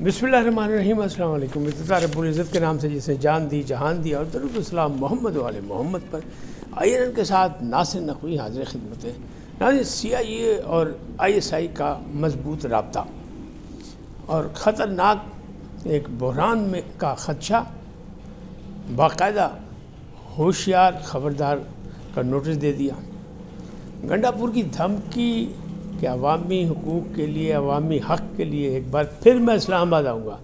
बिस्मिल्लाहिर्रहमानिर्रहीम। अस्सलाम वालेकुम। इत्ता रब्बुल इज़्ज़त के नाम से जिसने जान दी जहान दी और दरूद व सलाम मोहम्मद वाले मोहम्मद पर। आइए के साथ नासिर नकवी हाजिर खिदमत है। नाज़रीन, CIA और ISI का मजबूत रब्ता और ख़तरनाक एक बहरान में का ख़दशा, बाकायदा होशियार ख़बरदार का नोटिस दे दिया। गंडापुर की धमकी कि अवामी हुकूक़ के लिए, अवामी हक़ के लिए एक बार फिर मैं इस्लामाबाद आऊँगा,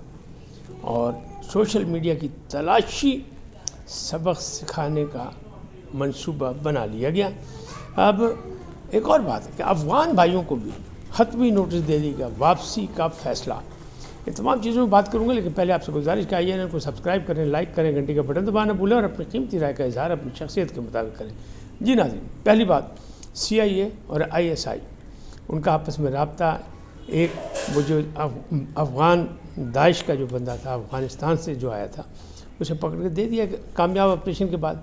और सोशल मीडिया की तलाशी सबक सिखाने का मंसूबा बना लिया गया। अब एक और बात है कि अफ़गान भाइयों को भी हतमी नोटिस दे दिया गया, वापसी का फ़ैसला। इन तमाम चीज़ों में बात करूँगा, लेकिन पहले आपसे गुजारिश कि INN को सब्सक्राइब करें, लाइक करें, घंटी का बटन दबाना भूलें और अपनी कीमती राय का इज़हार अपनी शख्सियत के मुताबिक करें। जी नाज़रीन, पहली बात, CIA और ISI उनका आपस में रब्ता, एक वो जो अफ़गान दाइश का जो बंदा था, अफ़गानिस्तान से जो आया था, उसे पकड़ के दे दिया कामयाब ऑपरेशन के बाद।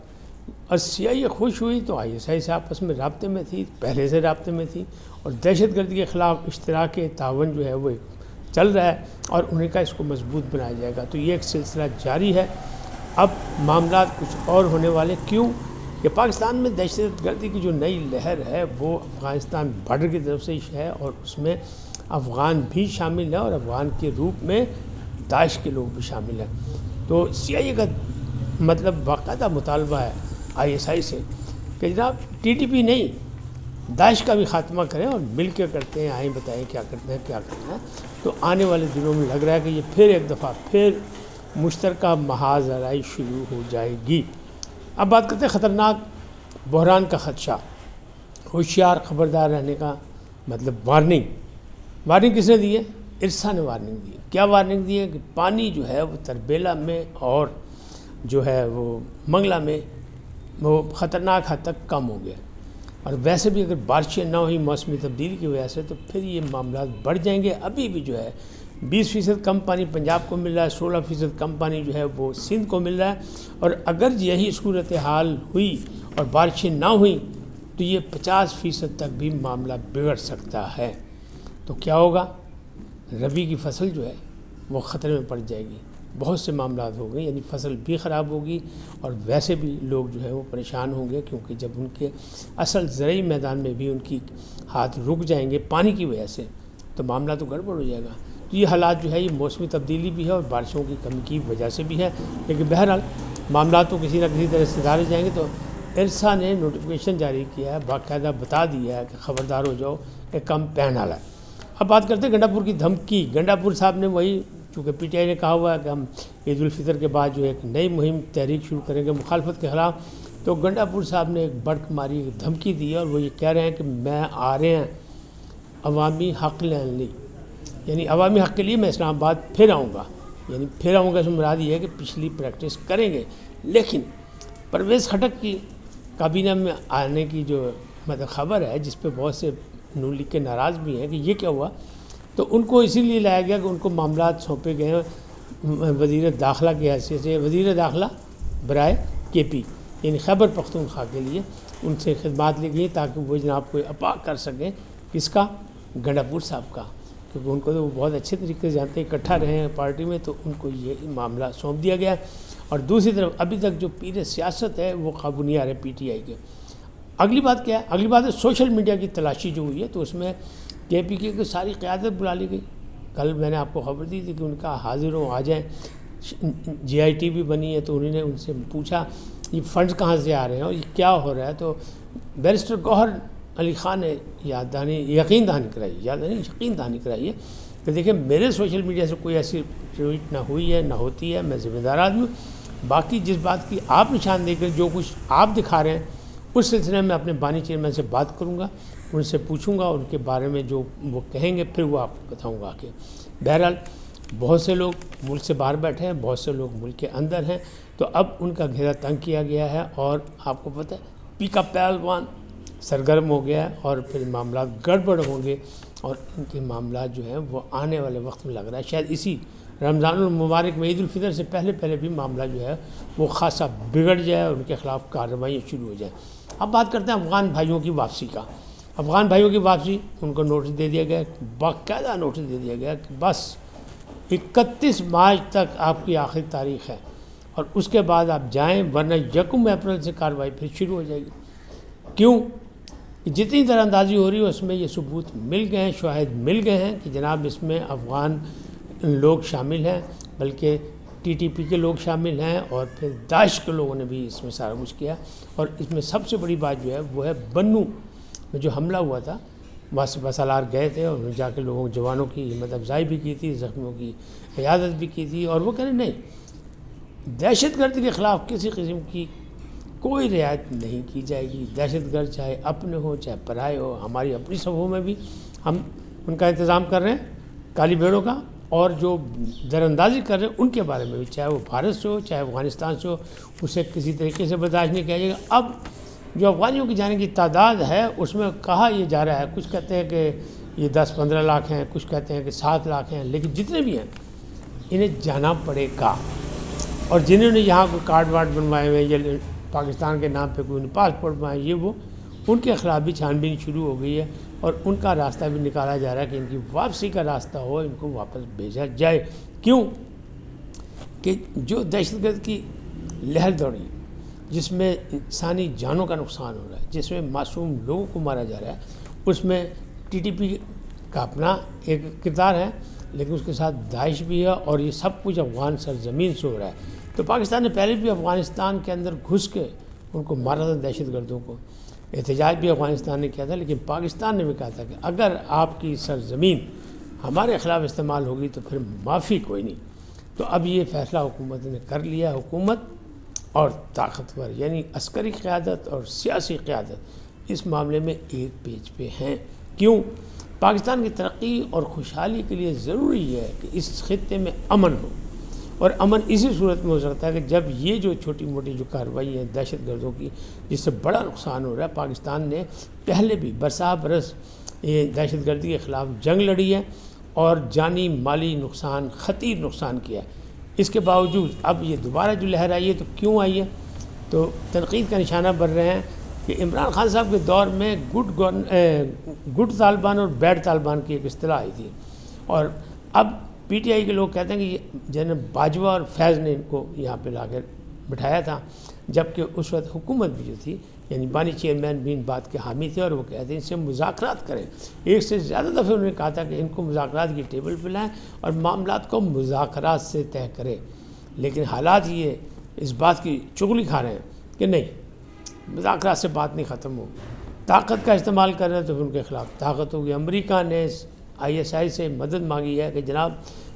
और CIA खुश हुई तो ISI से आपस में रब्ते में थी, पहले से रब्ते में थी, और दहशतगर्दी के ख़िलाफ़ इश्तराक तावन जो है वो चल रहा है, और उन्हें का इसको मजबूत बनाया जाएगा। तो ये एक सिलसिला जारी है। अब मामला कुछ और होने वाले, क्यों कि पाकिस्तान में दहशतगर्दी की जो नई लहर है वो अफ़गानिस्तान बॉर्डर की तरफ से है, और उसमें अफ़गान भी शामिल है और अफ़गान के रूप में दाइश के लोग भी शामिल हैं। तो CIA का मतलब बाकायदा मुतालबा है ISI से कि जनाब TTP नहीं, दाइश का भी ख़ात्मा करें और मिल के करते हैं, आएँ बताएं क्या करते हैं क्या करना है। तो आने वाले दिनों में लग रहा है कि ये फिर एक दफ़ा फिर मुश्तरका महाज़राई शुरू हो जाएगी। अब बात करते हैं ख़तरनाक बहरान का ख़दशा, होशियार ख़बरदार रहने का मतलब वार्निंग किसने दी है? IRSA ने वार्निंग दी है। क्या वार्निंग दी है? कि पानी जो है वो तरबेला में और जो है वो मंगला में वो ख़तरनाक हद तक कम हो गया, और वैसे भी अगर बारिशें ना हुई मौसमी तब्दीली की वजह से तो फिर ये मामला बढ़ जाएंगे। अभी भी जो है 20% कम पानी पंजाब को मिल रहा है, 16% कम पानी जो है वो सिंध को मिल रहा है, और अगर यही सूरत हाल हुई और बारिशें ना हुई तो ये 50% तक भी मामला बिगड़ सकता है। तो क्या होगा? रबी की फसल जो है वो ख़तरे में पड़ जाएगी, बहुत से मामला हो गए, यानी फसल भी ख़राब होगी और वैसे भी लोग जो है वो परेशान होंगे, क्योंकि जब उनके असल ज़रई मैदान में भी उनकी हाथ रुक जाएंगे पानी की वजह से तो मामला तो गड़बड़ हो जाएगा। तो ये हालात जो है ये मौसमी तब्दीली भी है और बारिशों की कमी की वजह से भी है, लेकिन बहरहाल मामला तो किसी न किसी तरह से सुधारे जाएंगे। तो IRSA ने नोटिफिकेशन जारी किया है, बाकायदा बता दिया है कि ख़बरदार हो जाओ, एक कम पहन वाला है। अब बात करते हैं गंडापुर की धमकी। गंडापुर साहब ने वही, चूँकि PTI ने कहा हुआ है कि हम ईद उल फितर के बाद जो एक नई मुहिम तहरीक शुरू करेंगे मुखालफत के ख़िलाफ़, तो गंडापुर साहब ने एक बड़क मारी, एक धमकी दी है, और वो ये कह रहे हैं कि मैं आ रहे हैं अवामी हक़ लेने ली, यानी अवामी हक़ के लिए मैं इस्लामाबाद फिर आऊँगा। यानी फिर आऊँगा इसमें मुराद ये है कि पिछली प्रैक्टिस करेंगे। लेकिन परवेज़ खटक की काबीना में आने की जो मतलब ख़बर है, जिस पर बहुत से नून लीग के नाराज़ भी हैं कि ये क्या हुआ, तो उनको इसीलिए लाया गया कि उनको मामलात सौंपे गए हैं वज़ीर दाखिला की हैसियत से, वज़ीर दाखिला बराए KP यानी खैबर पख्तूनख्वा के लिए उनसे खिदमात ली गई ताकि वो जनाब को अपाग कर सकें किसका, गंडापुर साहब का, क्योंकि उनको तो वो बहुत अच्छे तरीके से जानते हैं, इकट्ठा रहे हैं पार्टी में, तो उनको ये मामला सौंप दिया गया। और दूसरी तरफ अभी तक जो पीर सियासत है वो काबू नहीं आ रहे PTI के। अगली बात क्या है? अगली बात है सोशल मीडिया की तलाशी जो हुई है, तो उसमें KPK की सारी क़यादत बुला ली गई। कल मैंने आपको खबर दी थी कि उनका हाजिर हो आ जाएँ। GIT भी बनी है, तो उन्होंने उनसे पूछा ये फ़ंड्स कहाँ से आ रहे हैं और ये क्या हो रहा है। तो बैरिस्टर गौहर अली ख़ान ने यकीन दहानी कराई है कि देखिए मेरे सोशल मीडिया से कोई ऐसी ट्वीट ना हुई है ना होती है, मैं ज़िम्मेदार आदमी हूँ। बाकी जिस बात की आप निशानदेही कर जो कुछ आप दिखा रहे हैं उस सिलसिले में अपने बानी चेयरमैन से बात करूँगा, उनसे पूछूंगा, उनके बारे में जो वो कहेंगे फिर वो आपको बताऊँगा आके। बहरहाल बहुत से लोग मुल्क से बाहर बैठे हैं, बहुत से लोग मुल्क के अंदर हैं, तो अब उनका घेरा तंग किया गया है, और आपको पता है पीका पहलवान सरगर्म हो गया है, और फिर मामला गड़बड़ होंगे, और इनके मामला जो हैं वो आने वाले वक्त में लग रहा है शायद इसी रमज़ानुल मुबारक में ईद उल फितर से पहले भी मामला जो है वो खासा बिगड़ जाए और उनके ख़िलाफ़ कार्रवाई शुरू हो जाए। अब बात करते हैं अफ़गान भाइयों की वापसी का। अफ़गान भाइयों की वापसी, उनको नोटिस दे दिया गया, बाकायदा नोटिस दे दिया गया कि बस 31 مارچ تک آپ کی آخری تاریخ ہے، اور اس کے بعد آپ جائیں، ورنہ 1 اپریل سے کارروائی پھر شروع ہو جائے گی۔ کیوں؟ کہ جتنی طرح اندازی ہو رہی ہے اس میں یہ ثبوت مل گئے ہیں، شواہد مل گئے ہیں کہ جناب اس میں افغان لوگ شامل ہیں، بلکہ ٹی ٹی پی کے لوگ شامل ہیں، اور پھر داعش کے لوگوں نے بھی اس میں سارا کچھ کیا۔ اور اس میں سب سے بڑی بات جو ہے وہ ہے بنو میں جو حملہ ہوا تھا، وہاں سے بسالار گئے تھے اور جا کے لوگوں جوانوں کی ہمت افزائی بھی کی تھی، زخمیوں کی عیادت بھی کی تھی، اور وہ کہہ رہے نہیں، دہشت گردی کے خلاف کسی قسم کی کوئی رعایت نہیں کی جائے گی۔ دہشت گرد چاہے اپنے ہو چاہے پرائے ہو، ہماری اپنی صفوں میں بھی ہم ان کا انتظام کر رہے ہیں، کالی بھیڑوں کا، اور جو در اندازی کر رہے ہیں ان کے بارے میں بھی، چاہے وہ بھارت سے ہو چاہے افغانستان سے ہو، اسے کسی طریقے سے برداشت نہیں کیا جائے گا۔ اب جو افغانیوں کی جانے کی تعداد ہے اس میں کہا یہ جا رہا ہے، کچھ کہتے ہیں کہ یہ 10-15 لاکھ ہیں، کچھ کہتے ہیں کہ 7 لاکھ ہیں، لیکن جتنے بھی ہیں انہیں جانا پڑے گا، اور جنہوں نے یہاں کوئی کارڈ وارڈ بنوائے ہوئے یا پاکستان کے نام پہ کوئی پاسپورٹ بنوائے، یہ وہ ان کے خلاف بھی چھان بین شروع ہو گئی ہے، اور ان کا راستہ بھی نکالا جا رہا ہے کہ ان کی واپسی کا راستہ ہو، ان کو واپس بھیجا جائے۔ کیوں کہ جو دہشت گرد کی لہر دوڑی، جس میں انسانی جانوں کا نقصان ہو رہا ہے، جس میں معصوم لوگوں کو مارا جا رہا ہے، اس میں ٹی ٹی پی کا اپنا ایک کردار ہے، لیکن اس کے ساتھ داعش بھی ہے، اور یہ سب کچھ افغان سرزمین سے ہو رہا ہے۔ تو پاکستان نے پہلے بھی افغانستان کے اندر گھس کے ان کو مارا تھا، دہشت گردوں کو، احتجاج بھی افغانستان نے کیا تھا، لیکن پاکستان نے بھی کہا تھا کہ اگر آپ کی سرزمین ہمارے خلاف استعمال ہوگی تو پھر معافی کوئی نہیں۔ تو اب یہ فیصلہ حکومت نے کر لیا ہے، حکومت اور طاقتور یعنی عسکری قیادت اور سیاسی قیادت اس معاملے میں ایک پیج پہ ہیں۔ کیوں؟ پاکستان کی ترقی اور خوشحالی کے لیے ضروری ہے کہ اس خطے میں امن ہو، اور امن اسی صورت میں ہو سکتا ہے کہ جب یہ جو چھوٹی موٹی جو کارروائی ہے دہشت گردوں کی، جس سے بڑا نقصان ہو رہا ہے، پاکستان نے پہلے بھی برسا برس یہ دہشت گردی کے خلاف جنگ لڑی ہے اور جانی مالی نقصان، خطیر نقصان کیا ہے۔ اس کے باوجود اب یہ دوبارہ جو لہر آئی ہے، تو کیوں آئی ہے؟ تو تنقید کا نشانہ بن رہے ہیں کہ عمران خان صاحب کے دور میں گڈ طالبان اور بیڈ طالبان کی ایک اصطلاح آئی تھی، اور اب پی ٹی آئی کے لوگ کہتے ہیں کہ یہ جنرل باجوہ اور فیض نے ان کو یہاں پہ لا کر بٹھایا تھا، جبکہ اس وقت حکومت بھی جو تھی یعنی بانی چیئرمین بھی ان بات کے حامی تھے، اور وہ کہتے ہیں ان سے مذاکرات کریں۔ ایک سے زیادہ دفعہ انہوں نے کہا تھا کہ ان کو مذاکرات کی ٹیبل پہ لائیں اور معاملات کو مذاکرات سے طے کریں، لیکن حالات یہ اس بات کی چغلی کھا رہے ہیں کہ نہیں، مذاکرات سے بات نہیں ختم ہوگی، طاقت کا استعمال کر رہے ہیں تو پھر ان کے خلاف طاقت ہوگی۔ امریکہ نے ISI سے مدد مانگی ہے کہ جناب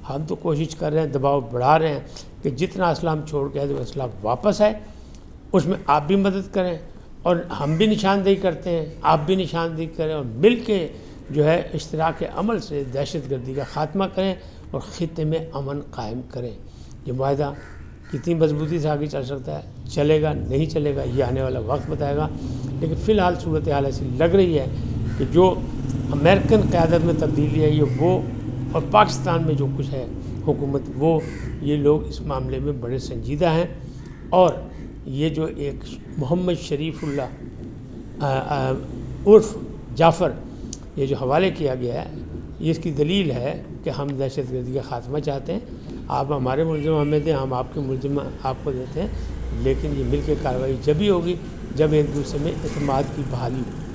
ہم تو کوشش کر رہے ہیں، دباؤ بڑھا رہے ہیں کہ جتنا اسلحہ ہم چھوڑ کے آئے تو اسلحہ واپس آئے، اس میں آپ بھی مدد کریں، اور ہم بھی نشاندہی کرتے ہیں، آپ بھی نشاندہی کریں، اور مل کے جو ہے اشتراک عمل سے دہشت گردی کا خاتمہ کریں اور خطے میں امن قائم کریں۔ یہ معاہدہ کتنی مضبوطی سے آگے چل سکتا ہے، چلے گا نہیں چلے گا، یہ آنے والا وقت بتائے گا، لیکن فی الحال صورتحال ایسی لگ رہی ہے کہ جو امریکن قیادت میں تبدیلی ہے یہ وہ، اور پاکستان میں جو کچھ ہے حکومت وہ، یہ لوگ اس معاملے میں بڑے سنجیدہ ہیں، اور یہ جو ایک محمد شریف اللہ عرف جعفر یہ جو حوالے کیا گیا ہے، یہ اس کی دلیل ہے کہ ہم دہشت گردی کا خاتمہ چاہتے ہیں، آپ ہمارے ملزم ہمیں دیں، ہم آپ کے ملزم آپ کو دیتے ہیں، لیکن یہ مل کے کارروائی جبھی ہوگی جب ایک دوسرے میں اعتماد کی بحالی ہو۔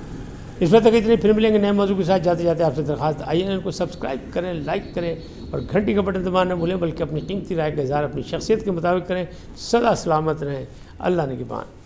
اس وقت تک اتنے، پھر ملیں گے نئے موضوع کے ساتھ۔ جاتے جاتے آپ سے درخواست، آئیے ان کو سبسکرائب کریں، لائک کریں، اور گھنٹی کا بٹن دبانا نہ بھولیں، بلکہ اپنی قیمتی رائے کا اظہار اپنی شخصیت کے مطابق کریں۔ سدا سلامت رہیں، اللہ نگہبان۔